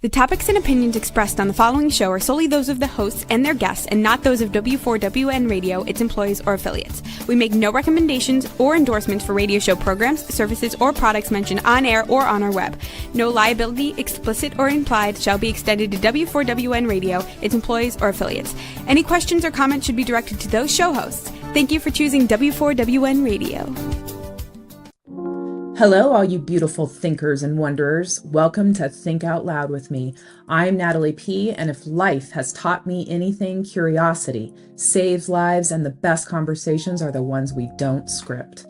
The topics and opinions expressed on the following show are solely those of the hosts and their guests and not those of W4WN Radio, its employees, or affiliates. We make no recommendations or endorsements for radio show programs, services, or products mentioned on air or on our web. No liability, explicit or implied, shall be extended to W4WN Radio, its employees, or affiliates. Any questions or comments should be directed to those show hosts. Thank you for choosing W4WN Radio. Hello, all you beautiful thinkers and wanderers. Welcome to Think Out Loud with me. I'm Natalie P., and if life has taught me anything, curiosity saves lives, and the best conversations are the ones we don't script.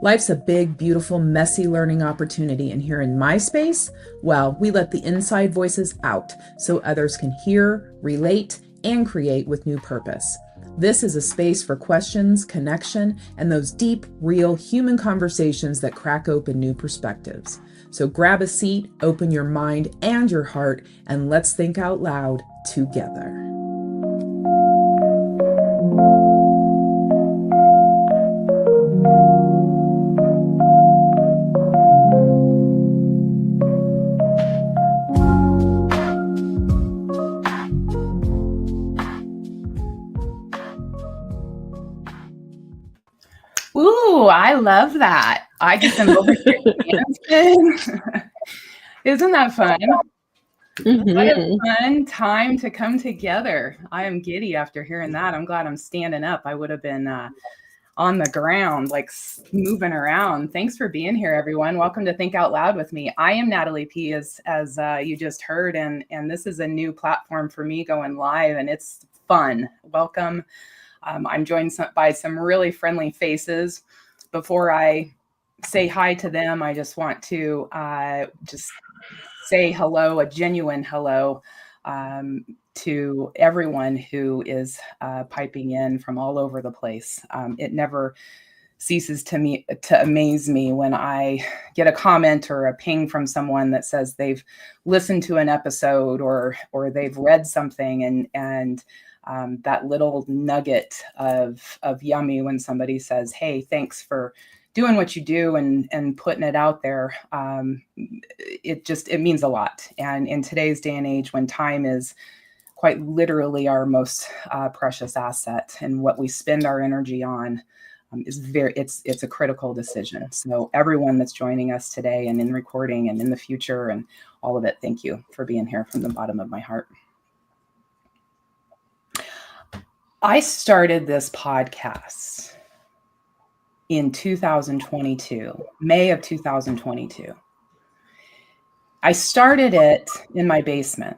Life's a big, beautiful, messy learning opportunity, and here in my space, well, we let the inside voices out so others can hear, relate, and create with new purpose. This is a space for questions, connection, and those deep, real human conversations that crack open new perspectives. So grab a seat, open your mind and your heart, and let's think out loud together. Ooh, I love that. I just am over here dancing. Isn't that fun? Mm-hmm. What a fun time to come together. I am giddy after hearing that. I'm glad I'm standing up. I would have been on the ground, like moving around. Thanks for being here, everyone. Welcome to Think Out Loud with me. I am Natalie P., as you just heard, and this is a new platform for me going live, and it's fun. Welcome. I'm joined by some really friendly faces. Before I say hi to them, I just want to just say hello, a genuine hello to everyone who is piping in from all over the place. It never ceases to amaze me when I get a comment or a ping from someone that says they've listened to an episode or they've read something and that little nugget of yummy when somebody says, hey, thanks for doing what you do and putting it out there. It means a lot. And in today's day and age, when time is quite literally our most precious asset, and what we spend our energy on it's a critical decision. So everyone that's joining us today and in recording and in the future and all of it, thank you for being here from the bottom of my heart. I started this podcast in 2022, May of 2022. I started it in my basement,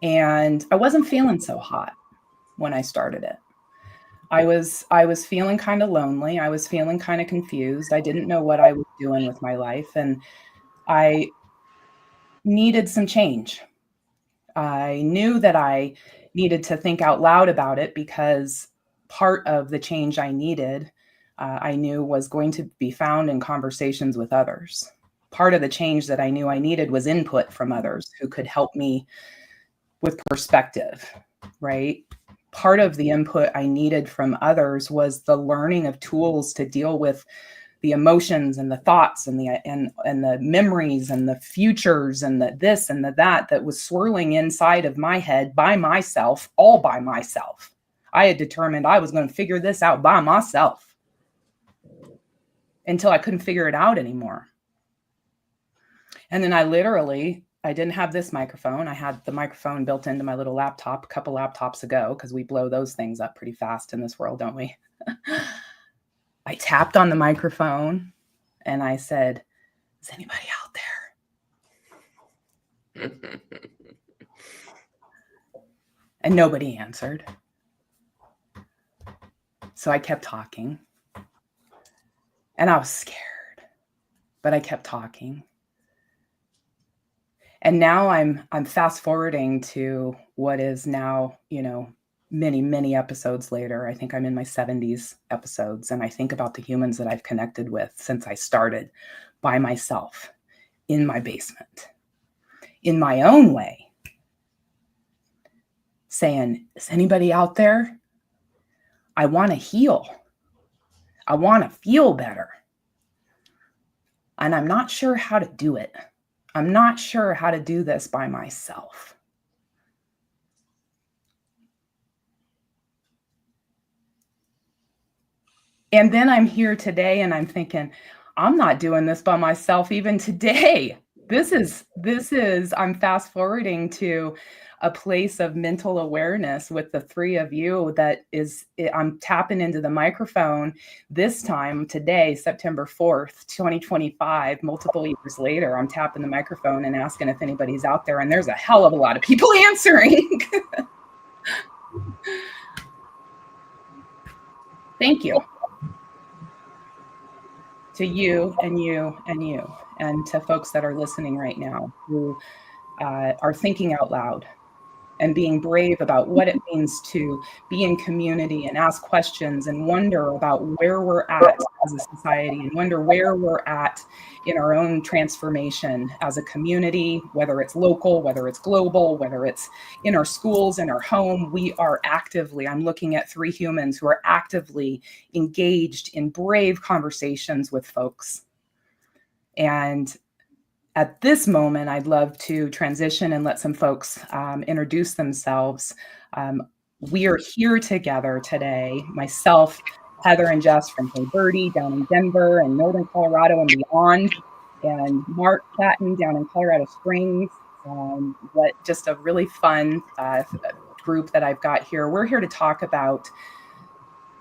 and I wasn't feeling so hot when I started it. I was feeling kind of lonely. I was feeling kind of confused. I didn't know what I was doing with my life, and I needed some change. I knew that I needed to think out loud about it because part of the change I needed, I knew was going to be found in conversations with others. Part of the change that I knew I needed was input from others who could help me with perspective, right? Part of the input I needed from others was the learning of tools to deal with the emotions and the thoughts and the memories and the futures and the this and the that was swirling inside of my head by myself, all by myself. I had determined I was going to figure this out by myself until I couldn't figure it out anymore. And then I didn't have this microphone. I had the microphone built into my little laptop a couple laptops ago, because we blow those things up pretty fast in this world, don't we? I tapped on the microphone and I said, is anybody out there? And nobody answered. So I kept talking. And I was scared, but I kept talking. And now I'm fast forwarding to what is now, many, many episodes later. I think I'm in my 70s episodes, and I think about the humans that I've connected with since I started by myself in my basement, in my own way, saying, is anybody out there? I want to heal. I want to feel better. And I'm not sure how to do it. I'm not sure how to do this by myself. And then I'm here today and I'm thinking, I'm not doing this by myself even today. This is, I'm fast forwarding to a place of mental awareness with the three of you that is, I'm tapping into the microphone this time today, September 4th, 2025, multiple years later, I'm tapping the microphone and asking if anybody's out there. And there's a hell of a lot of people answering. Thank you. To you and you and you, and to folks that are listening right now who are thinking out loud and being brave about what it means to be in community and ask questions and wonder about where we're at as a society and wonder where we're at in our own transformation as a community, whether it's local, whether it's global, whether it's in our schools, in our home. We are actively, I'm looking at three humans who are actively engaged in brave conversations with folks. And at this moment, I'd love to transition and let some folks introduce themselves. We are here together today, myself, Heather and Jess from Hey Birdie down in Denver and Northern Colorado and beyond, and Mark Platten down in Colorado Springs. Just a really fun group that I've got here. We're here to talk about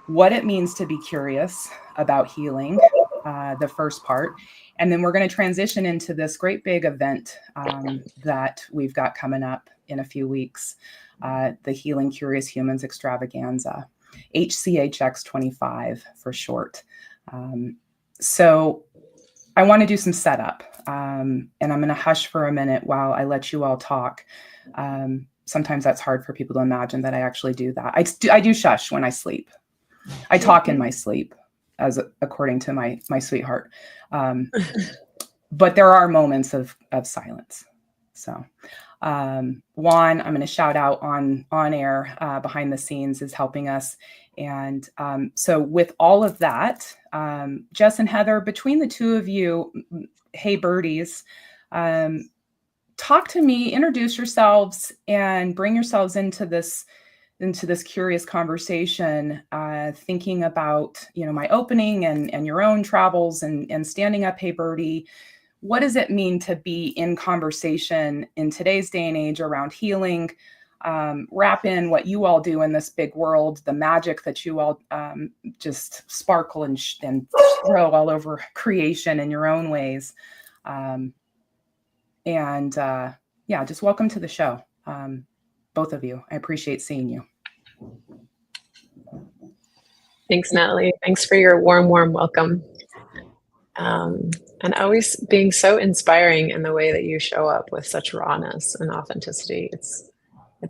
what it means to be curious about healing, the first part. And then we're going to transition into this great big event that we've got coming up in a few weeks, the Healing Curious Humans Extravaganza, HCHX 25 for short. So I want to do some setup, and I'm going to hush for a minute while I let you all talk. Sometimes that's hard for people to imagine that I actually do that. I do shush when I sleep. I talk in my sleep, as according to my sweetheart. But there are moments of silence. So Juan, I'm going to shout out on air, behind the scenes, is helping us. And so with all of that, Jess and Heather, between the two of you, Hey Birdies, talk to me, introduce yourselves, and bring yourselves into this curious conversation, thinking about, my opening and your own travels and standing up Hey Birdie. What does it mean to be in conversation in today's day and age around healing? Wrap in what you all do in this big world, the magic that you all just sparkle and throw all over creation in your own ways. Just welcome to the show. Both of you. I appreciate seeing you. Thanks, Natalie. Thanks for your warm welcome. And always being so inspiring in the way that you show up with such rawness and authenticity. It's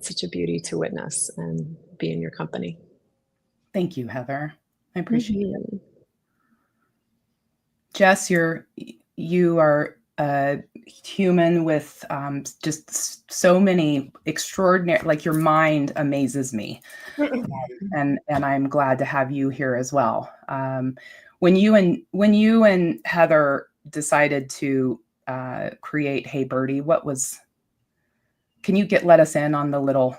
such a beauty to witness and be in your company. Thank you, Heather. I appreciate it. Jess, you are a human with just so many extraordinary, like your mind amazes me. And I'm glad to have you here as well. When you and Heather decided to create Hey Birdie, can you let us in on the little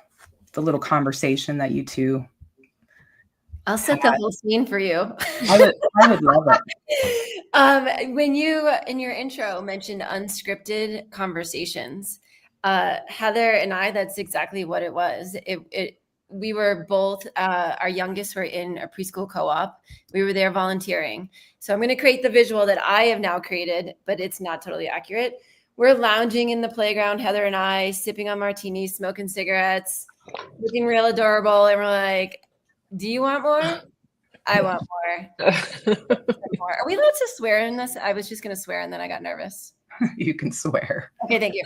conversation that you two? I'll set the whole scene for you. I would love it. When you, in your intro, mentioned unscripted conversations, Heather and I, that's exactly what it was. We were both, our youngest were in a preschool co-op. We were there volunteering. So I'm going to create the visual that I have now created, but it's not totally accurate. We're lounging in the playground, Heather and I, sipping on martinis, smoking cigarettes, looking real adorable. And we're like, do you want more? I want more. Are we allowed to swear in this? I was just going to swear and then I got nervous. You can swear. Okay, thank you.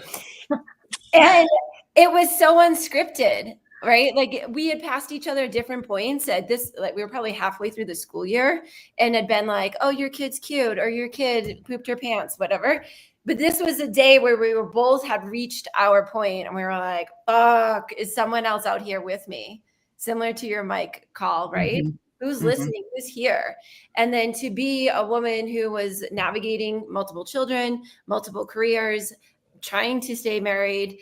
And it was so unscripted, right? Like we had passed each other at different points at this, like we were probably halfway through the school year and had been like, oh, your kid's cute or your kid pooped her pants, whatever. But this was a day where we were both had reached our point and we were like, fuck, is someone else out here with me? Similar to your mic call, right? Mm-hmm. Who's listening? Who's here? And then to be a woman who was navigating multiple children, multiple careers, trying to stay married,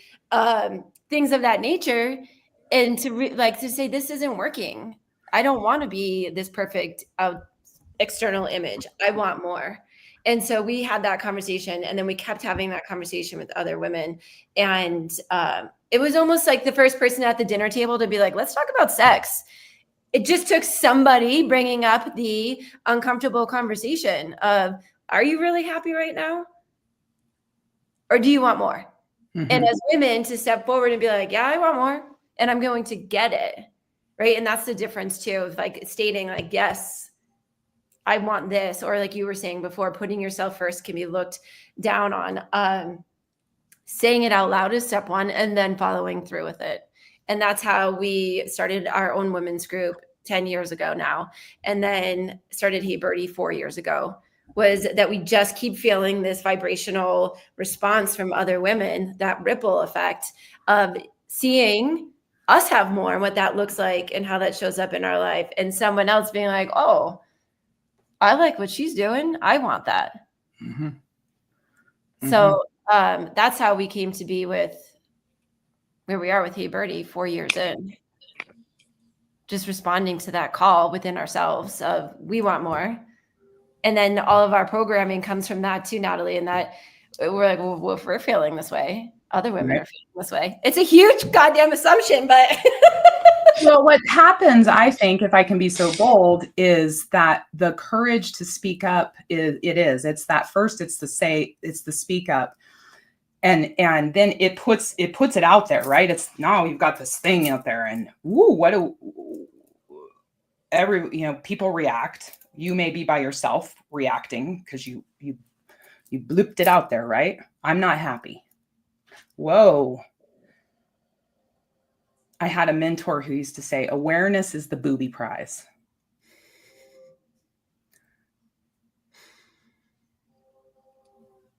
things of that nature, and to say, this isn't working. I don't want to be this perfect external image. I want more. And so we had that conversation, and then we kept having that conversation with other women. And it was almost like the first person at the dinner table to be like, let's talk about sex. It just took somebody bringing up the uncomfortable conversation of, are you really happy right now? Or do you want more? Mm-hmm. And as women, to step forward and be like, yeah, I want more, and I'm going to get it. Right. And that's the difference too, of like stating like, yes, I want this. Or like you were saying before, putting yourself first can be looked down on. Saying it out loud is step one, and then following through with it. And that's how we started our own women's group 10 years ago now. And then started Hey Birdie 4 years ago, was that we just keep feeling this vibrational response from other women, that ripple effect of seeing us have more and what that looks like and how that shows up in our life. And someone else being like, oh, I like what she's doing. I want that. Mm-hmm. So that's how we came to be with where we are with Hey Birdie 4 years in. Just responding to that call within ourselves of, we want more. And then all of our programming comes from that too, Natalie, and that we're like, well, if we're feeling this way, other women are feeling this way. It's a huge goddamn assumption, but well, what happens, I think, if I can be so bold, is that the courage to speak up it's that first, it's the speak up. And then it puts it out there, right? It's now you've got this thing out there, and people react. You may be by yourself reacting because you blooped it out there, right? I'm not happy. Whoa. I had a mentor who used to say, awareness is the booby prize.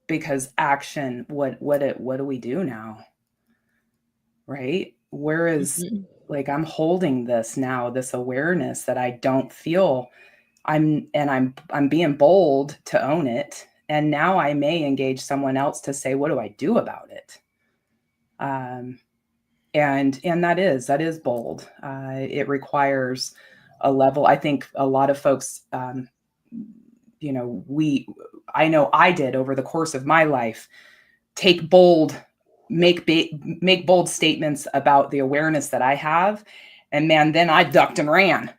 Because action, what do we do now? Right? Where is like, I'm holding this now, this awareness that I don't feel. I'm being bold to own it. And now I may engage someone else to say, what do I do about it? And that is bold. It requires a level. I think a lot of folks, I know I did over the course of my life, make bold statements about the awareness that I have. And man, then I ducked and ran.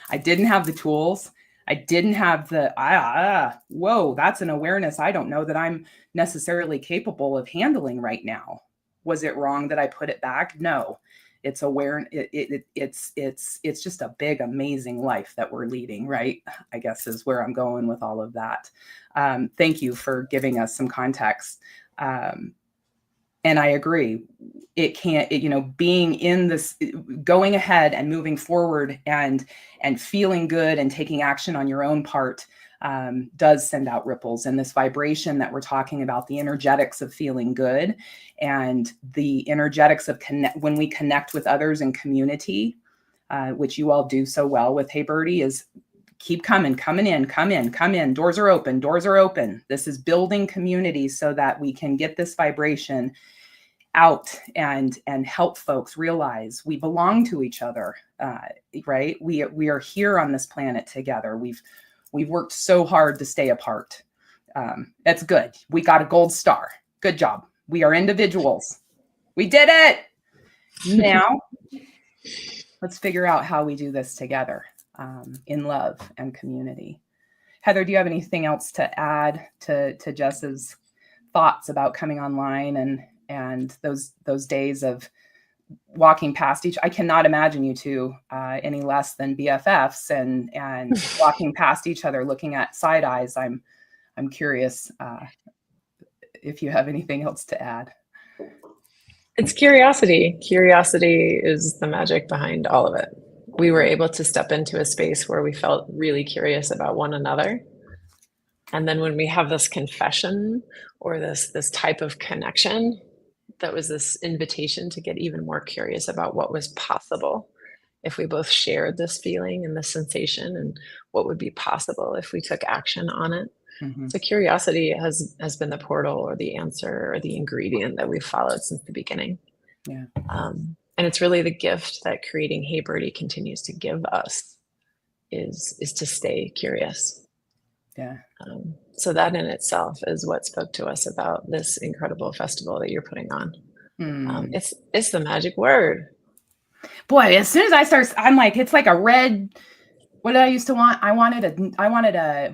I didn't have the tools. I didn't have whoa, that's an awareness I don't know that I'm necessarily capable of handling right now. Was it wrong that I put it back? No, it's aware. It's just a big, amazing life that we're leading, right? I guess is where I'm going with all of that. Thank you for giving us some context. And I agree. It can't, being in this, going ahead and moving forward and feeling good and taking action on your own part does send out ripples. And this vibration that we're talking about, the energetics of feeling good and the energetics of when we connect with others in community, which you all do so well with Hey Birdie, is keep come in. Doors are open. This is building community so that we can get this vibration out and help folks realize we belong to each other, right? We are here on this planet together. We've worked so hard to stay apart. That's good. We got a gold star. Good job. We are individuals. We did it. Now, let's figure out how we do this together in love and community. Heather, do you have anything else to add to Jess's thoughts about coming online and those days of walking past I cannot imagine you two any less than BFFs and walking past each other, looking at side eyes. I'm curious if you have anything else to add. It's curiosity. Curiosity is the magic behind all of it. We were able to step into a space where we felt really curious about one another. And then when we have this confession or this type of connection, that was this invitation to get even more curious about what was possible if we both shared this feeling and this sensation, and what would be possible if we took action on it. Mm-hmm. So curiosity has been the portal or the answer or the ingredient that we've followed since the beginning. Yeah. And it's really the gift that creating Hey Birdie continues to give us is to stay curious. Yeah. So that in itself is what spoke to us about this incredible festival that you're putting on. It's the magic word. Boy, as soon as I start, I'm like, it's like a red. What did I used to want? I wanted a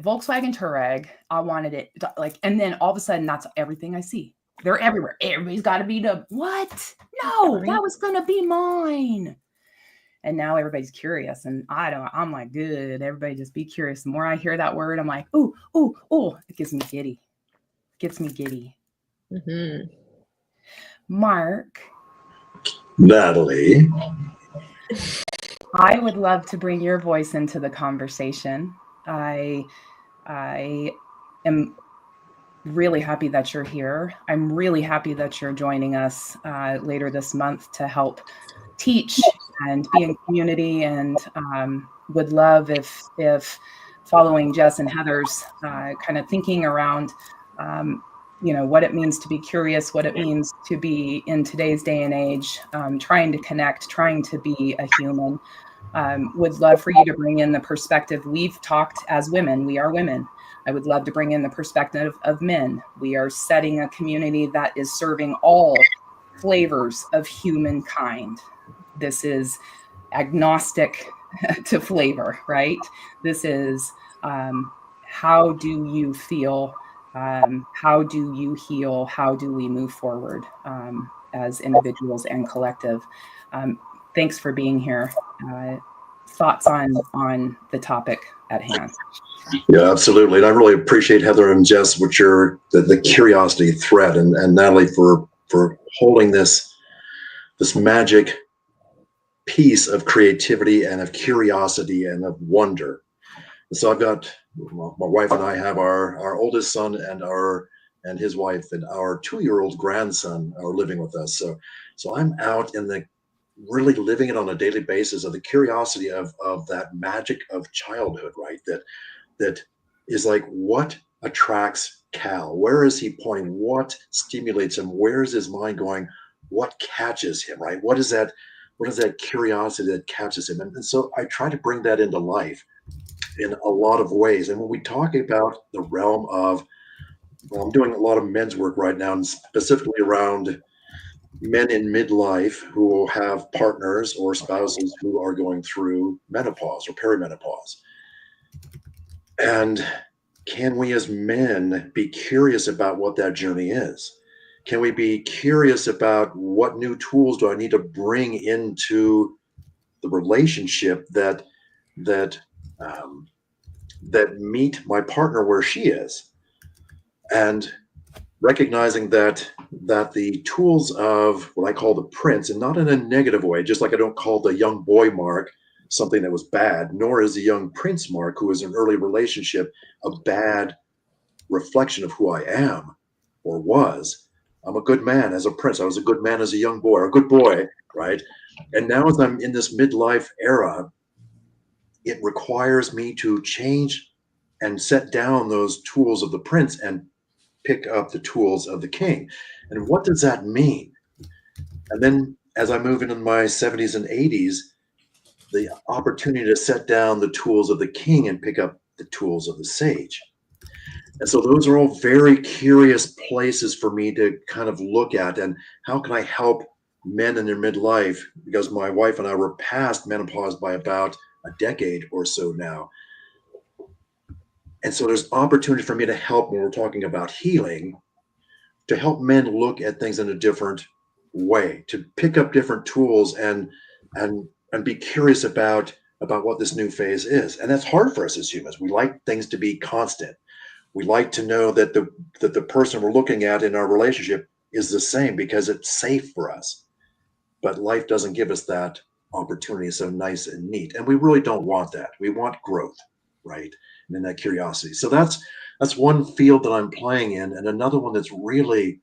Volkswagen Touareg. I wanted it like, and then all of a sudden, that's everything I see. They're everywhere. Everybody's got to be the what? No, that was gonna be mine. And now everybody's curious, and I'm like, good. Everybody just be curious. The more I hear that word, I'm like, ooh, ooh, ooh. It gets me giddy. Mm-hmm. Mark. Natalie. I would love to bring your voice into the conversation. I am really happy that you're here. I'm really happy that you're joining us later this month to help teach and be in community, and would love if following Jess and Heather's kind of thinking around what it means to be curious, what it means to be in today's day and age, trying to connect, trying to be a human. Would love for you to bring in the perspective. We've talked as women. We are women. I would love to bring in the perspective of men. We are setting a community that is serving all flavors of humankind. This is agnostic to flavor, right? This is how do you feel? How do you heal? How do we move forward as individuals and collective? Thanks for being here. Thoughts on the topic at hand? Yeah, absolutely. And I really appreciate Heather and Jess, which are the curiosity thread, and Natalie for holding this magic piece of creativity and of curiosity and of wonder. And so I've got my wife and I have our oldest son and his wife, and our 2-year-old grandson are living with us. So I'm out in the really living it on a daily basis of the curiosity of that magic of childhood, right? That is like, what attracts Cal? Where is he pointing? What stimulates him? Where is his mind going? What catches him, right? What is that curiosity that catches him? And so I try to bring that into life in a lot of ways. And when we talk about the realm of, well, I'm doing a lot of men's work right now, and specifically around men in midlife who have partners or spouses who are going through menopause or perimenopause. And can we as men be curious about what that journey is? Can we be curious about what new tools do I need to bring into the relationship that meet my partner where she is? And recognizing that the tools of what I call the prince, and not in a negative way, just like I don't call the young boy Mark something that was bad, nor is the young prince Mark, who is an early relationship, a bad reflection of who I am or was. I'm a good man as a prince. I was a good man as a young boy, or a good boy, right? And now as I'm in this midlife era, it requires me to change and set down those tools of the prince and pick up the tools of the king. And what does that mean? And then as I move into my 70s and 80s, the opportunity to set down the tools of the king and pick up the tools of the sage. And so those are all very curious places for me to kind of look at. And how can I help men in their midlife? Because my wife and I were past menopause by about a decade or so now. And so there's opportunity for me to help when we're talking about healing, to help men look at things in a different way, to pick up different tools and be curious about what this new phase is. And that's hard for us as humans. We like things to be constant. We like to know that the person we're looking at in our relationship is the same because it's safe for us. But life doesn't give us that opportunity so nice and neat. And we really don't want that. We want growth, right? And then that curiosity. So that's one field that I'm playing in. And another one that's really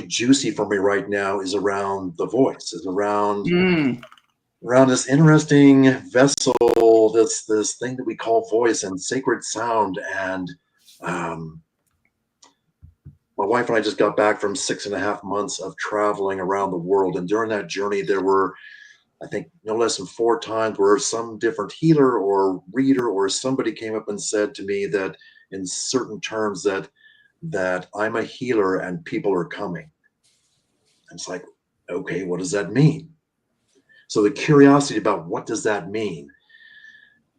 juicy for me right now is around the voice, is around this interesting vessel, this thing that we call voice and sacred sound, and My wife and I just got back from 6.5 months of traveling around the world. And during that journey, there were, I think, no less than 4 times where some different healer or reader or somebody came up and said to me that in certain terms that I'm a healer and people are coming. And it's like, okay, what does that mean? So the curiosity about what does that mean?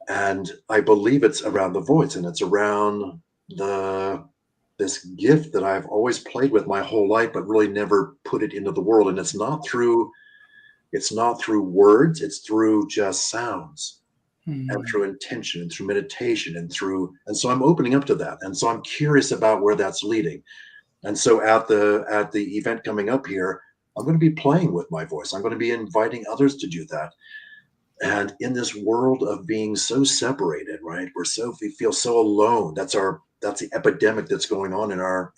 And I believe it's around the voice, and it's around this gift that I've always played with my whole life, but really never put it into the world. And it's not through words, it's through just sounds and through intention and through meditation and so I'm opening up to that. And so I'm curious about where that's leading. And so at the event coming up here, I'm going to be playing with my voice. I'm going to be inviting others to do that. And in this world of being so separated, right? We feel so alone. That's the epidemic that's going on in our,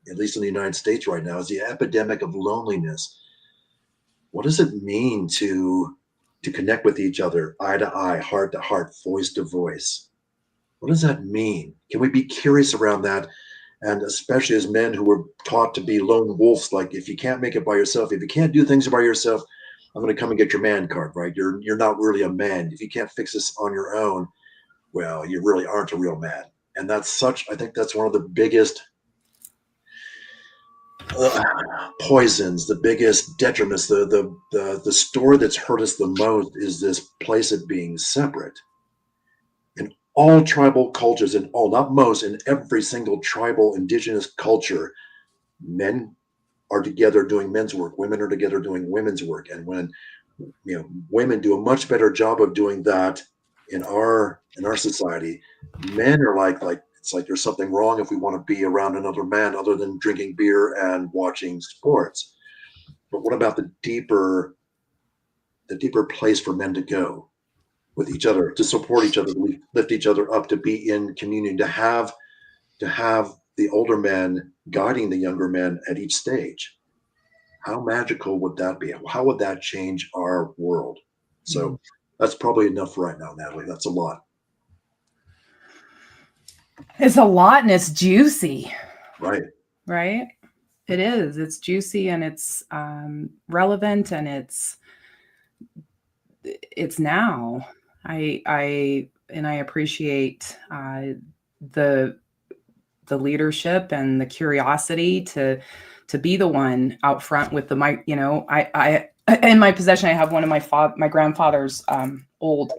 at least in the United States right now, is the epidemic of loneliness. What does it mean to connect with each other, eye to eye, heart to heart, voice to voice? What does that mean? Can we be curious around that? And especially as men who were taught to be lone wolves, like if you can't make it by yourself, if you can't do things by yourself, I'm going to come and get your man card, right? You're not really a man. If you can't fix this on your own, well, you really aren't a real man. And I think that's one of the biggest poisons, the biggest detriments, the story that's hurt us the most is this place of being separate. In all tribal cultures, not most, in every single tribal indigenous culture, men are together doing men's work, women are together doing women's work. And when women do a much better job of doing that in our society, men are like it's like there's something wrong if we want to be around another man other than drinking beer and watching sports. But what about the deeper place for men to go with each other, to support each other, to lift each other up, to be in communion, to have the older men guiding the younger men at each stage? How magical would that be? How would that change our world? So that's probably enough right now, Natalie. That's a lot. It's a lot, and it's juicy. Right. Right? It is. It's juicy, and it's relevant, and it's now. I appreciate the leadership and the curiosity to be the one out front with the mic. I in my possession, I have one of my grandfather's old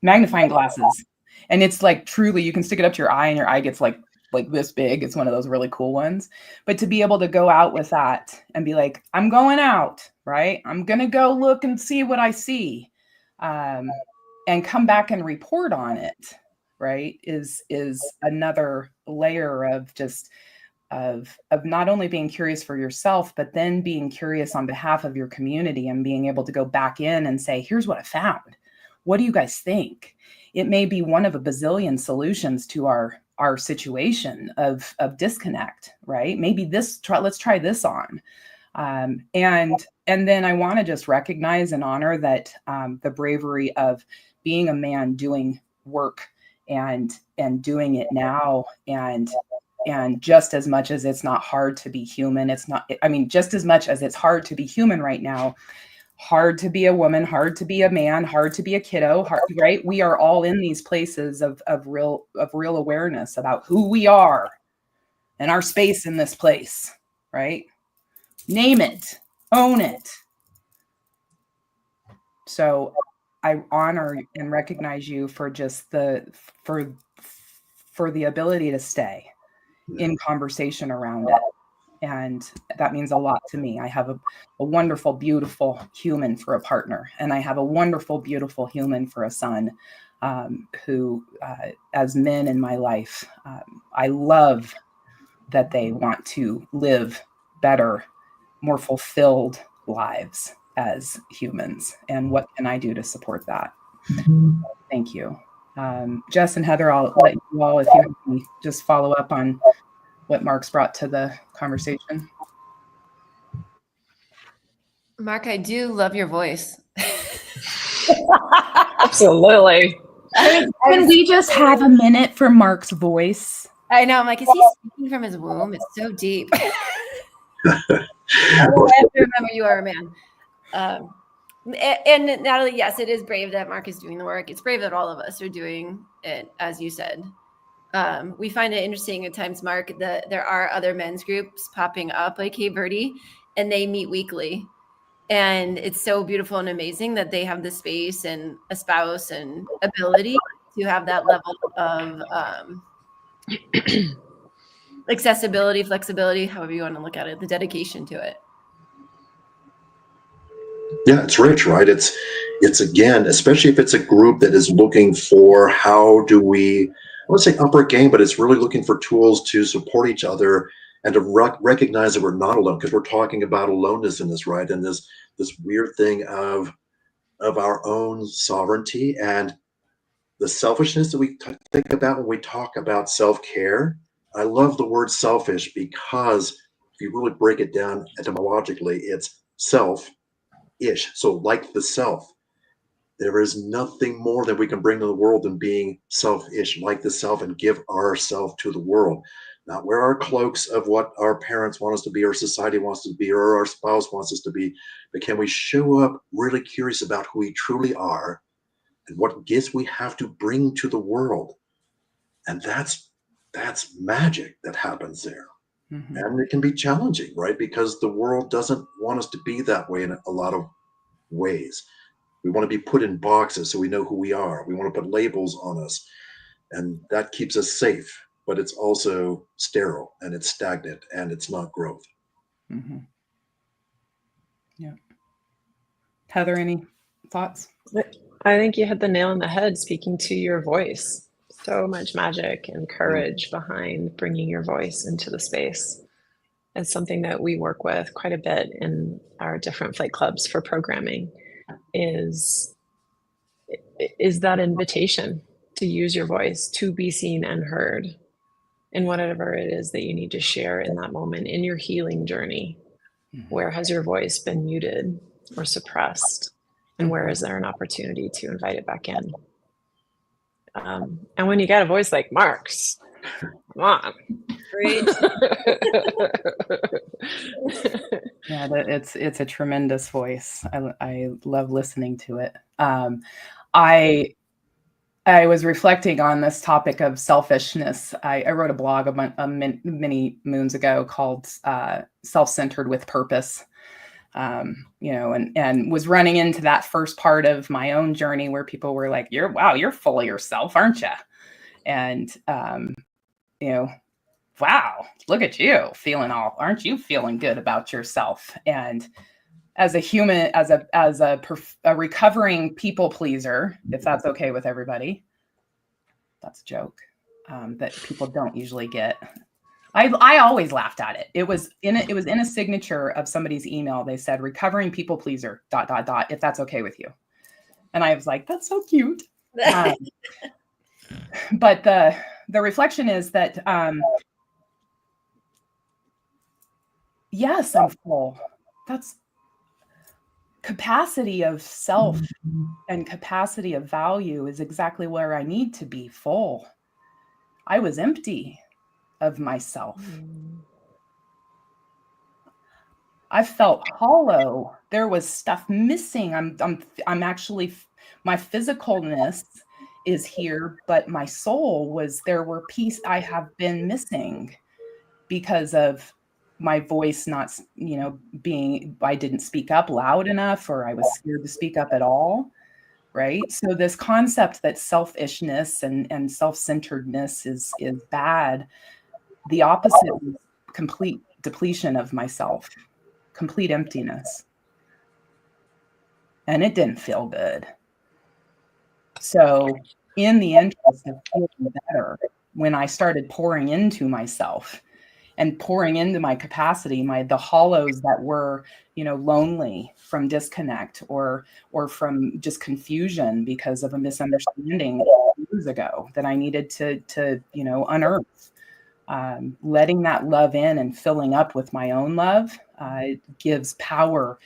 magnifying glasses, and it's like truly you can stick it up to your eye and your eye gets like this big. It's one of those really cool ones. But to be able to go out with that and be like, I'm going out, right? I'm gonna go look and see what I see, and come back and report on it, right? Is another layer of just of not only being curious for yourself, but then being curious on behalf of your community and being able to go back in and say, here's what I found. What do you guys think? It may be one of a bazillion solutions to our situation of disconnect, right? Maybe let's try this on. And then I want to just recognize and honor that the bravery of being a man doing work and doing it now, and just as much as it's not hard to be human, just as much as it's hard to be human right now, hard to be a woman, hard to be a man, hard to be a kiddo, right? We are all in these places of real awareness about who we are and our space in this place, right? Name it, own it. So I honor and recognize you for just for the ability to stay in conversation around it. And that means a lot to me. I have a wonderful, beautiful human for a partner. And I have a wonderful, beautiful human for a son, who, as men in my life, I love that they want to live better, more fulfilled lives as humans. And what can I do to support that? Mm-hmm. Thank you. Jess and Heather, I'll let you all, if you can just follow up on what Mark's brought to the conversation. Mark, I do love your voice. Absolutely. Can we just have a minute for Mark's voice? I know. I'm like, is he speaking from his womb? It's so deep. I have to remember you are a man. And Natalie, yes, it is brave that Mark is doing the work. It's brave that all of us are doing it, as you said. We find it interesting at times, Mark, that there are other men's groups popping up like Hey Birdie, and they meet weekly. And it's so beautiful and amazing that they have the space and a spouse and ability to have that level of accessibility, flexibility, however you want to look at it, the dedication to it. Yeah, it's rich, right? It's again, especially if it's a group that is looking for how do we, I won't say upper game, but it's really looking for tools to support each other and to recognize that we're not alone, because we're talking about aloneness in this, right? And this weird thing of our own sovereignty and the selfishness that we think about when we talk about self-care. I love the word selfish because if you really break it down etymologically, it's self-ish. So like the self, there is nothing more that we can bring to the world than being selfish, like the self, and give ourselves to the world. Not wear our cloaks of what our parents want us to be, or society wants us to be, or our spouse wants us to be, but can we show up really curious about who we truly are and what gifts we have to bring to the world? And that's magic that happens there. Mm-hmm. And it can be challenging, right? Because the world doesn't want us to be that way in a lot of ways. We want to be put in boxes so we know who we are. We want to put labels on us, and that keeps us safe, but it's also sterile and it's stagnant and it's not growth. Mm-hmm. Yeah. Heather, any thoughts? I think you hit the nail on the head, speaking to your voice. So much magic and courage behind bringing your voice into the space. It's something that we work with quite a bit in our different flight clubs for programming, is that invitation to use your voice, to be seen and heard in whatever it is that you need to share in that moment in your healing journey. Where has your voice been muted or suppressed? And where is there an opportunity to invite it back in? And when you got a voice like Mark's, come on. Great. Yeah, it's a tremendous voice. I love listening to it. I was reflecting on this topic of selfishness. I wrote a blog many moons ago called Self-Centered with Purpose. And was running into that first part of my own journey where people were like, you're full of yourself, aren't you? And, wow, look at you aren't you feeling good about yourself? And as a human, as a recovering people pleaser, if that's okay with everybody, that's a joke that people don't usually get. I always laughed at it. It was in a signature of somebody's email. They said, recovering people pleaser, ... if that's okay with you. And I was like, that's so cute. But the reflection is that, yes, I'm full. That's capacity of self and capacity of value is exactly where I need to be, full. I was empty of myself. I felt hollow. There was stuff missing. I'm actually, my physicalness is here, but my soul there were pieces I have been missing because of my voice not, I didn't speak up loud enough, or I was scared to speak up at all. Right. So this concept that selfishness and self-centeredness is bad. The opposite is complete depletion of myself, complete emptiness. And it didn't feel good. So in the interest of feeling better, when I started pouring into myself and pouring into my capacity, the hollows that were, lonely from disconnect or from just confusion because of a misunderstanding years ago that I needed to unearth. Letting that love in and filling up with my own love gives power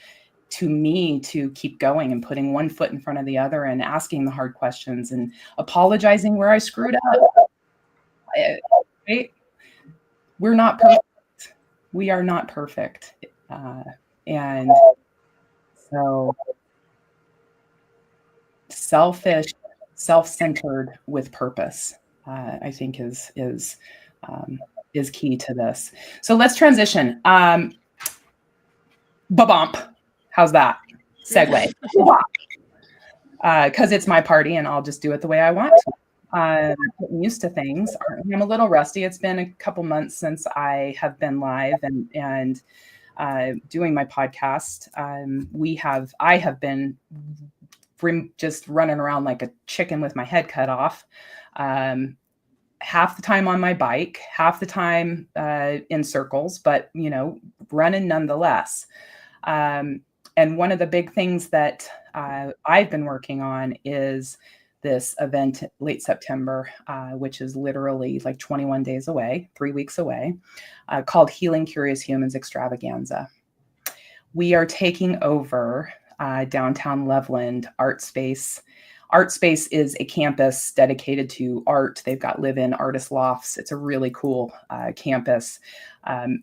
to me to keep going and putting one foot in front of the other and asking the hard questions and apologizing where I screwed up. Right? We're not perfect. We are not perfect. And so selfish, self-centered with purpose, I think is key to this. So let's transition. Ba-bump. How's that? Segue. Because it's my party and I'll just do it the way I want to. Getting used to things. I'm a little rusty. It's been a couple months since I have been live and doing my podcast. I have been just running around like a chicken with my head cut off. Half the time on my bike, half the time in circles, but running nonetheless. And one of the big things that I've been working on is this event late September, which is literally like 21 days away, 3 weeks away, called Healing Curious Humans Extravaganza. We are taking over downtown Loveland Art Space. Art Space is a campus dedicated to art. They've got live-in artist lofts. It's a really cool campus.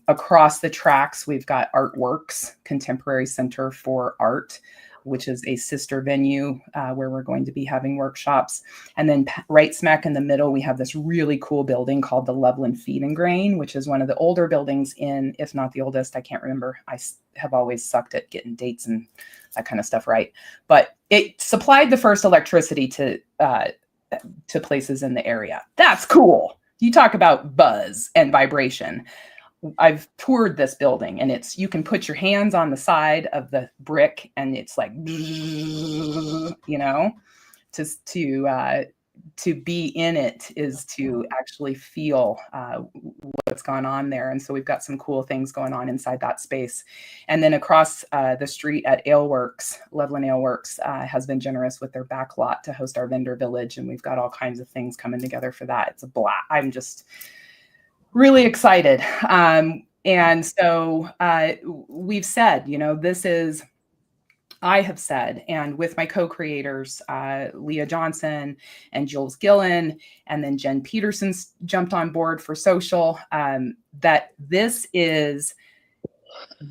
Across the tracks, we've got Artworks, Contemporary Center for Art, which is a sister venue where we're going to be having workshops. And then right smack in the middle, we have this really cool building called the Loveland Feed and Grain, which is one of the older buildings if not the oldest, I can't remember. I have always sucked at getting dates and that kind of stuff right. But it supplied the first electricity to places in the area. That's cool. You talk about buzz and vibration. I've toured this building and you can put your hands on the side of the brick and it's like, to be in it is to actually feel what's gone on there. And so we've got some cool things going on inside that space. And then across the street at Aleworks, Loveland Aleworks has been generous with their back lot to host our vendor village. And we've got all kinds of things coming together for that. It's a blast. I'm just really excited. And so we've said, I have said, and with my co-creators, Leah Johnson and Jules Gillen, and then Jen Peterson's jumped on board for social, that this is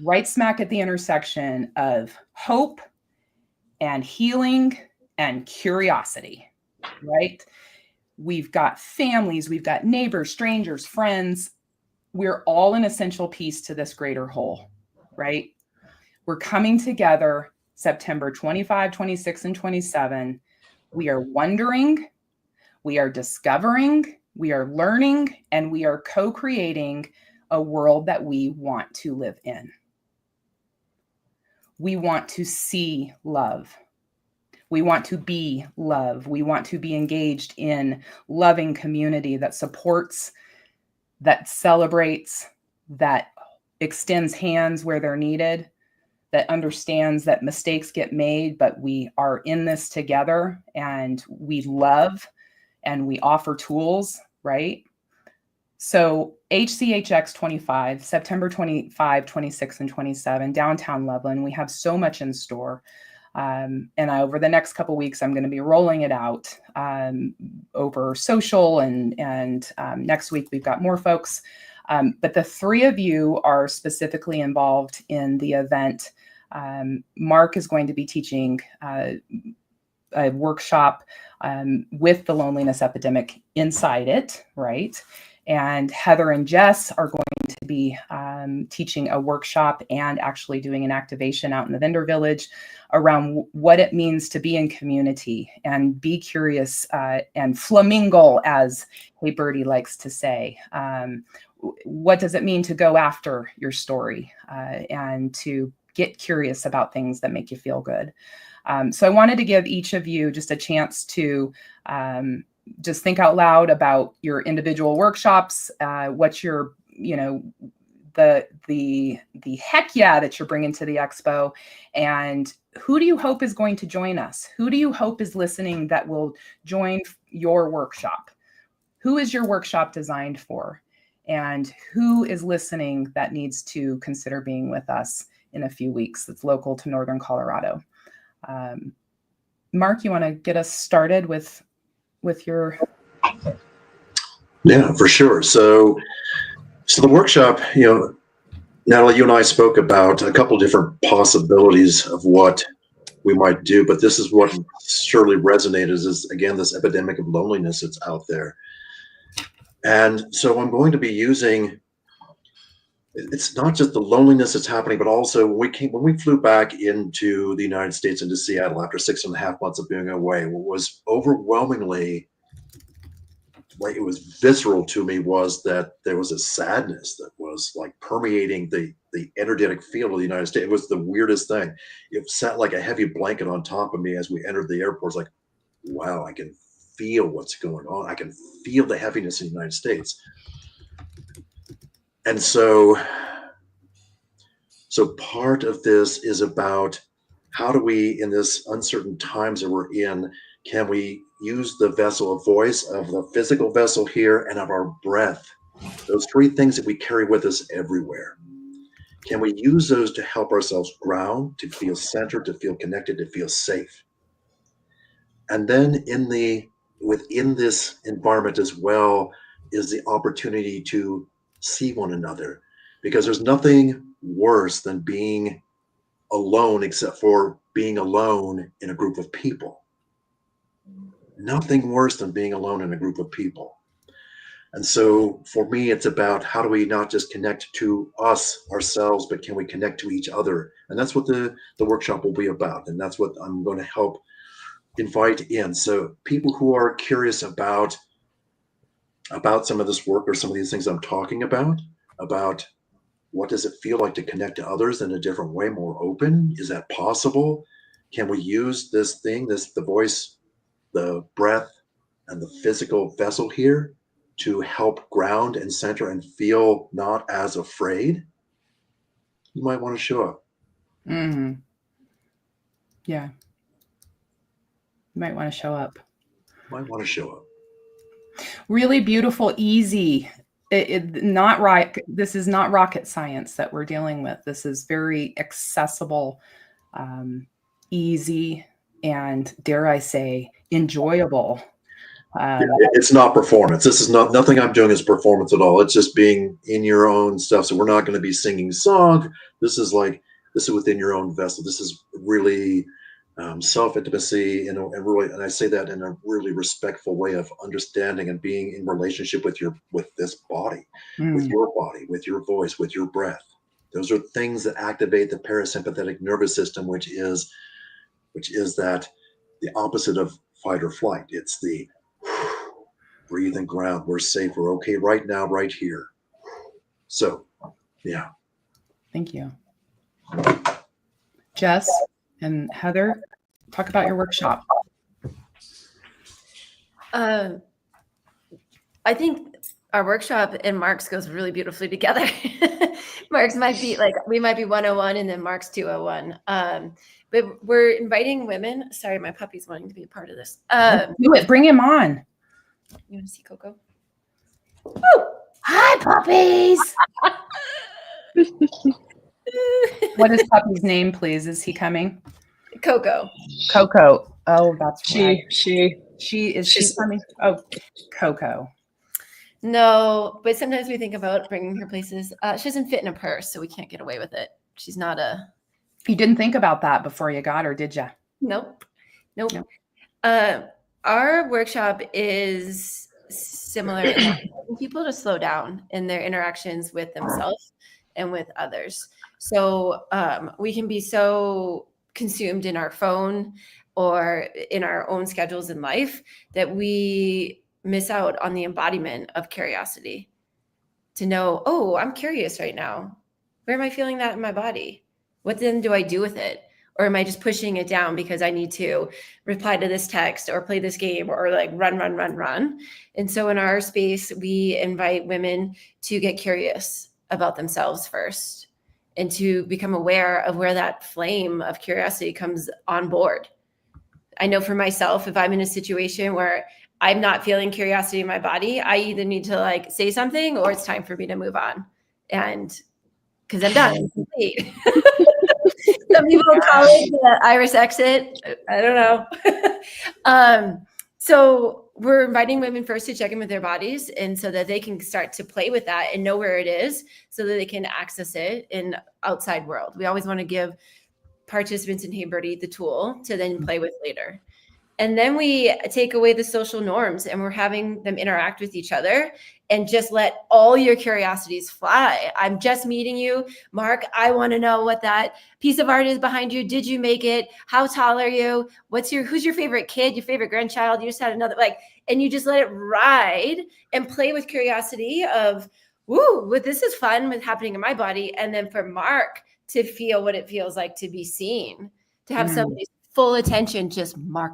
right smack at the intersection of hope and healing and curiosity, right? We've got families, we've got neighbors, strangers, friends. We're all an essential piece to this greater whole, right? We're coming together September 25, 26, and 27. We are wondering, we are discovering, we are learning, and we are co-creating a world that we want to live in. We want to see love. We want to be love. We want to be engaged in loving community that supports, that celebrates, that extends hands where they're needed, that understands that mistakes get made, but we are in this together and we love and we offer tools, right? So HCHX 25, September 25, 26, and 27, downtown Loveland, we have so much in store. And over the next couple of weeks, I'm going to be rolling it out over social and next week we've got more folks. But the three of you are specifically involved in the event. Mark is going to be teaching a workshop with the loneliness epidemic inside it, right? And Heather and Jess are going to be teaching a workshop and actually doing an activation out in the vendor village around what it means to be in community and be curious and flamingo, as Hey Birdie likes to say. What does it mean to go after your story and to get curious about things that make you feel good? So I wanted to give each of you just a chance to just think out loud about your individual workshops, what's your, the heck yeah that you're bringing to the expo, and who do you hope is going to join us? Who do you hope is listening that will join your workshop? Who is your workshop designed for? And who is listening that needs to consider being with us in a few weeks. That's local to Northern Colorado. Mark, you want to get us started with your... Yeah, for sure. So the workshop, Natalie, you and I spoke about a couple different possibilities of what we might do, but this is what surely resonated is, again, this epidemic of loneliness that's out there. And so I'm going to be using, it's not just the loneliness that's happening, but also when we flew back into the United States, into Seattle after 6.5 months of being away, what was overwhelmingly, like, it was visceral to me, was that there was a sadness that was like permeating the energetic field of the United States. It was the weirdest thing. It sat like a heavy blanket on top of me as we entered the airport. It's like, wow, I can feel what's going on. I can feel the heaviness in the United States. And so part of this is about how do we, in this uncertain times that we're in, can we use the vessel of voice, of the physical vessel here, and of our breath, those three things that we carry with us everywhere. Can we use those to help ourselves ground, to feel centered, to feel connected, to feel safe? And then within this environment as well is the opportunity to see one another, because there's nothing worse than being alone, except for being alone in a group of people. Nothing worse than being alone in a group of people. And so for me, it's about how do we not just connect to ourselves, but can we connect to each other? And that's what the workshop will be about. And that's what I'm going to help invite in. So people who are curious about some of this work or some of these things I'm talking about what does it feel like to connect to others in a different way, more open? Is that possible? Can we use this thing, the voice, the breath, and the physical vessel here to help ground and center and feel not as afraid? You might want to show up. Mm-hmm. Yeah. You might want to show up. Really beautiful, easy. Not right. This is not rocket science that we're dealing with. This is very accessible, easy, and dare I say, enjoyable. It's not performance. This is nothing I'm doing is performance at all. It's just being in your own stuff. So we're not going to be singing song. This is within your own vessel. This is really self-intimacy, and I say that in a really respectful way of understanding and being in relationship with this body, with your body, with your voice, with your breath. Those are things that activate the parasympathetic nervous system, which is that the opposite of fight or flight. It's the breathe and ground. We're safe. We're okay right now, right here. So, yeah. Thank you. Jess and Heather, talk about your workshop. I think our workshop and Mark's goes really beautifully together. Mark's might be we might be 101 and then Mark's 201. But we're inviting women. Sorry, my puppy's wanting to be a part of this. Do it. Bring him on. You want to see Coco? Woo! Hi, puppies. What is puppy's name, please? Is he coming? Coco. Oh, that's right. She's coming. Oh, Coco. No, but sometimes we think about bringing her places. She doesn't fit in a purse, so we can't get away with it. She's not a... You didn't think about that before you got her, did you? Nope. Our workshop is similar in asking people to slow down in their interactions with themselves and with others. So we can be so consumed in our phone or in our own schedules in life that we miss out on the embodiment of curiosity. To know, oh, I'm curious right now. Where am I feeling that in my body? What then do I do with it? Or am I just pushing it down because I need to reply to this text or play this game or run? And so in our space, we invite women to get curious about themselves first and to become aware of where that flame of curiosity comes on board. I know for myself, if I'm in a situation where I'm not feeling curiosity in my body, I either need to say something or it's time for me to move on. And because I'm done, I'm complete. Some people call it the iris exit. I don't know. So we're inviting women first to check in with their bodies, and so that they can start to play with that and know where it is, so that they can access it in outside world. We always want to give participants in Hey Birdie the tool to then play with later. And then we take away the social norms, and we're having them interact with each other and just let all your curiosities fly. I'm just meeting you, Mark. I want to know what that piece of art is behind you. Did you make it? How tall are you? Who's your favorite kid, your favorite grandchild? You just had another, and you just let it ride and play with curiosity of, woo, this is fun with happening in my body. And then for Mark to feel what it feels like to be seen, to have somebody's full attention, just mark,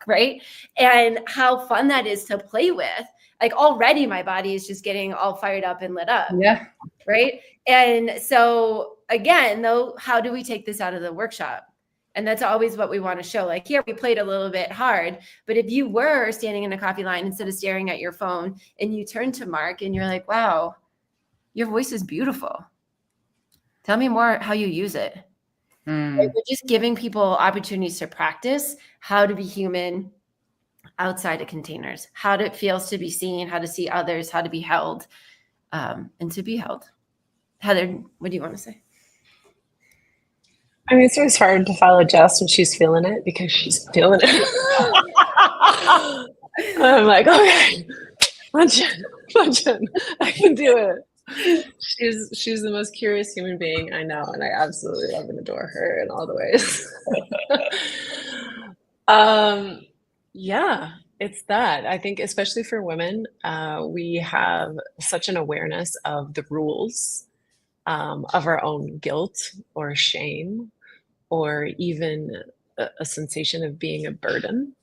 right? And how fun that is to play with. Like already my body is just getting all fired up and lit up. Yeah. Right. And so again, though, how do we take this out of the workshop? And that's always what we want to show. Like here, we played a little bit hard, but if you were standing in a coffee line instead of staring at your phone and you turn to Mark and you're like, wow, your voice is beautiful. Tell me more how you use it. Like we're just giving people opportunities to practice how to be human outside of containers, how it feels to be seen, how to see others, how to be held, and to be held. Heather, what do you want to say? I mean, it's always hard to follow Jess when she's feeling it, because she's feeling it. I'm like, okay, punch in. I can do it. She's the most curious human being I know, and I absolutely love and adore her in all the ways. Yeah, it's that. I think especially for women, we have such an awareness of the rules, of our own guilt or shame, or even a sensation of being a burden.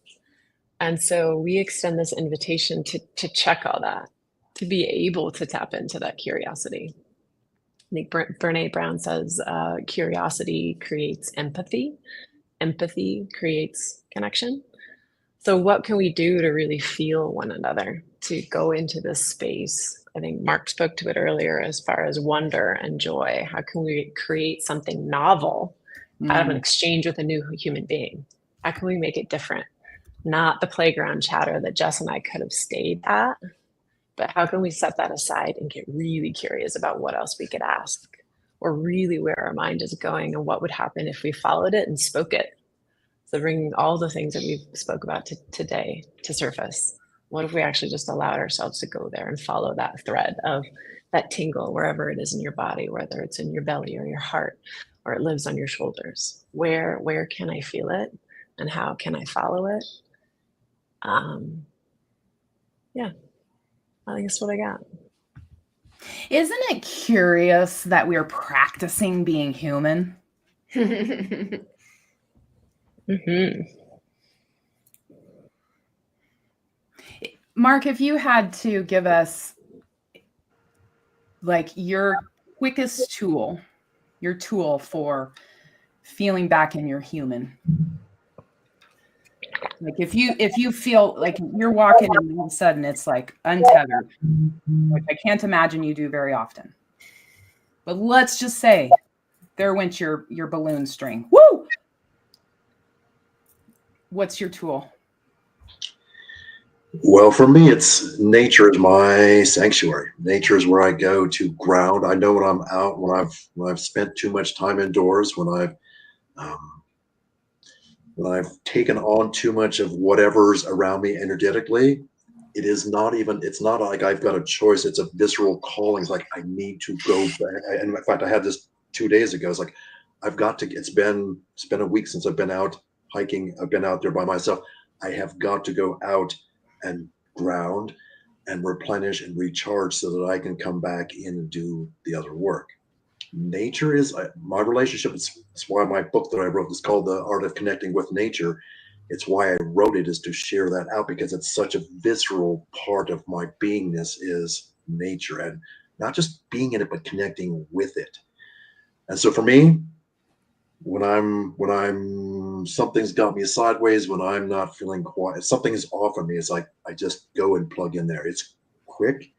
And so we extend this invitation to check all that, to be able to tap into that curiosity. I think Brene Brown says curiosity creates empathy. Empathy creates connection. So what can we do to really feel one another, to go into this space? I think Mark spoke to it earlier as far as wonder and joy. How can we create something novel out of an exchange with a new human being? How can we make it different? Not the playground chatter that Jess and I could have stayed at, but how can we set that aside and get really curious about what else we could ask, or really where our mind is going and what would happen if we followed it and spoke it? So bringing all the things that we've spoke about today to surface. What if we actually just allowed ourselves to go there and follow that thread of that tingle wherever it is in your body, whether it's in your belly or your heart, or it lives on your shoulders? Where can I feel it, and how can I follow it? Yeah, I think that's what I got. Isn't it curious that we're practicing being human? Mark, if you had to give us like your quickest tool, your tool for feeling back in your human. Like if you feel like you're walking and all of a sudden it's like untethered, which I can't imagine you do very often. But let's just say there went your balloon string. Woo! What's your tool? Well, for me, it's nature is my sanctuary. Nature is where I go to ground. I know when I'm out, when I've spent too much time indoors, when I've taken on too much of whatever's around me energetically, it's not like I've got a choice. It's a visceral calling. It's like I need to go back. And in fact, I had this 2 days ago. It's like I've got to. It's been a week since I've been out hiking. I've been out there by myself. I have got to go out and ground and replenish and recharge so that I can come back in and do the other work. Nature is my relationship. It's why my book that I wrote is called The Art of Connecting with Nature. It's why I wrote it, is to share that out, because it's such a visceral part of my beingness is nature, and not just being in it, but connecting with it. And so for me, when I'm something's got me sideways, when I'm not feeling quiet, something is off of me, it's like I just go and plug in there. It's quick.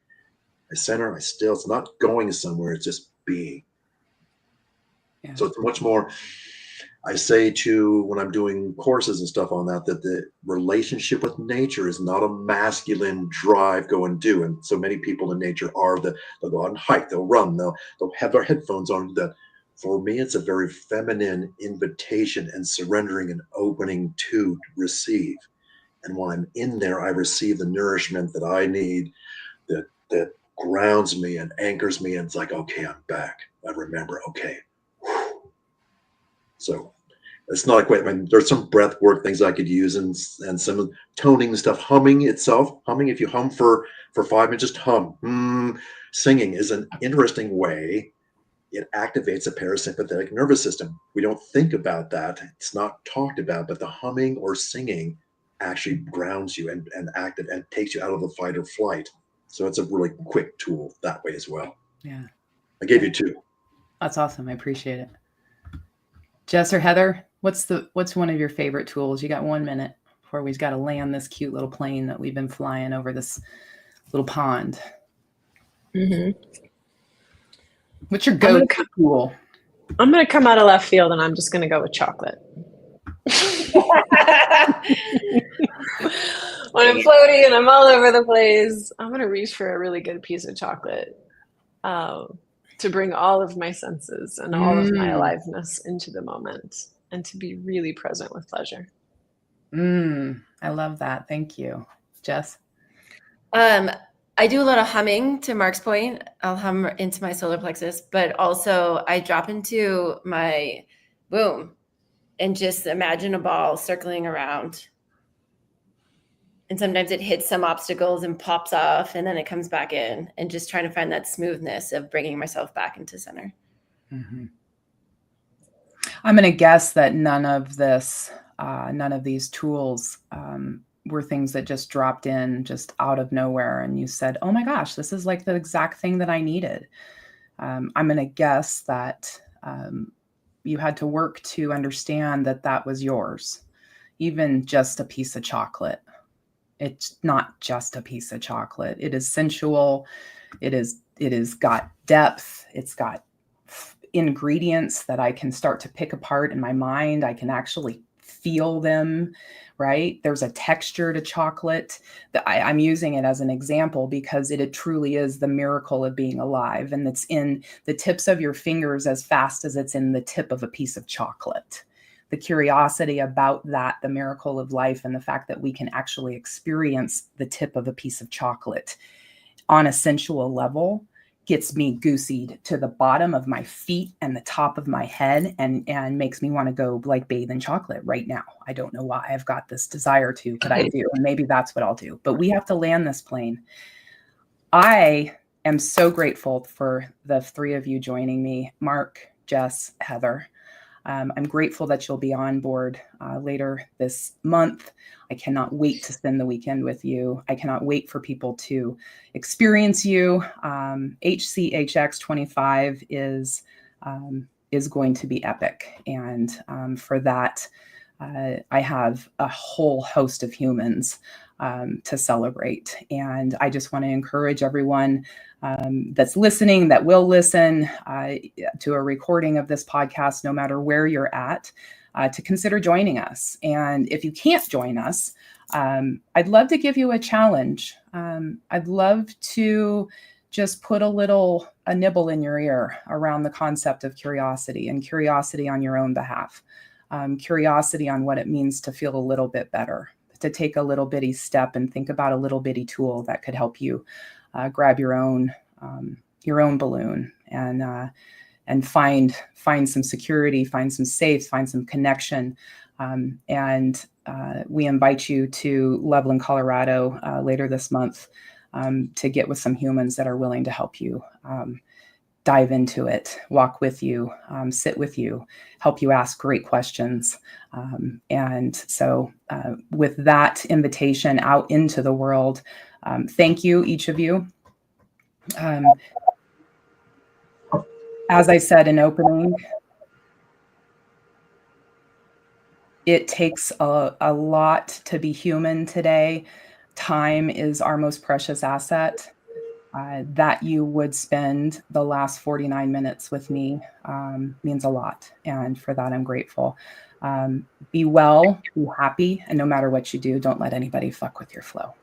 I center, I still, it's not going somewhere, it's just being. Yeah. So it's much more, I say to when I'm doing courses and stuff on that the relationship with nature is not a masculine drive, go and do. And so many people in nature are they'll go out and hike, they'll run, they'll have their headphones on. That for me, it's a very feminine invitation and surrendering and opening to receive. And while I'm in there, I receive the nourishment that I need, that grounds me and anchors me. And it's like, okay, I'm back. I remember, okay. So it's not quite, I mean, there's some breath work things I could use and some toning stuff, humming itself. Humming, if you hum for 5 minutes, just hum. Singing is an interesting way. It activates the parasympathetic nervous system. We don't think about that. It's not talked about, but the humming or singing actually grounds you and active and takes you out of the fight or flight. So it's a really quick tool that way as well. Yeah. I gave you 2. That's awesome. I appreciate it. Jess or Heather, what's one of your favorite tools? You got 1 minute before we've got to land this cute little plane that we've been flying over this little pond. Mm-hmm. What's your go-to tool? I'm going to come out of left field and I'm just going to go with chocolate. When I'm floaty and I'm all over the place, I'm going to reach for a really good piece of chocolate to bring all of my senses and all of my aliveness into the moment and to be really present with pleasure. I love that. Thank you. Jess? I do a lot of humming, to Mark's point. I'll hum into my solar plexus, but also I drop into my womb and just imagine a ball circling around. And sometimes it hits some obstacles and pops off, and then it comes back in, and just trying to find that smoothness of bringing myself back into center. Mm-hmm. I'm going to guess that none of these tools were things that just dropped in just out of nowhere and you said, oh my gosh, this is like the exact thing that I needed. I'm going to guess that you had to work to understand that that was yours, even just a piece of chocolate. It's not just a piece of chocolate. It is sensual. It is got depth. It's got ingredients that I can start to pick apart in my mind. I can actually feel them, right? There's a texture to chocolate. I'm using it as an example because it truly is the miracle of being alive. And it's in the tips of your fingers as fast as it's in the tip of a piece of chocolate. The curiosity about that, the miracle of life, and the fact that we can actually experience the tip of a piece of chocolate on a sensual level gets me goosied to the bottom of my feet and the top of my head and makes me want to go like bathe in chocolate right now. I don't know why I've got this desire to, but I do. And maybe that's what I'll do. But we have to land this plane. I am so grateful for the 3 of you joining me, Mark, Jess, Heather. I'm grateful that you'll be on board later this month. I cannot wait to spend the weekend with you. I cannot wait for people to experience you. HCHX 25 is going to be epic. And for that, I have a whole host of humans to celebrate. And I just want to encourage everyone that's listening, that will listen to a recording of this podcast, no matter where you're at, to consider joining us. And if you can't join us, I'd love to give you a challenge. I'd love to just put a nibble in your ear around the concept of curiosity, and curiosity on your own behalf. Curiosity on what it means to feel a little bit better, to take a little bitty step and think about a little bitty tool that could help you grab your own balloon and find some security, find some safe, find some connection. And we invite you to Loveland, Colorado later this month to get with some humans that are willing to help you dive into it, walk with you, sit with you, help you ask great questions. And so with that invitation out into the world, thank you, each of you. As I said in opening, it takes a lot to be human today. Time is our most precious asset. That you would spend the last 49 minutes with me means a lot. And for that, I'm grateful. Be well, be happy, and no matter what you do, don't let anybody fuck with your flow.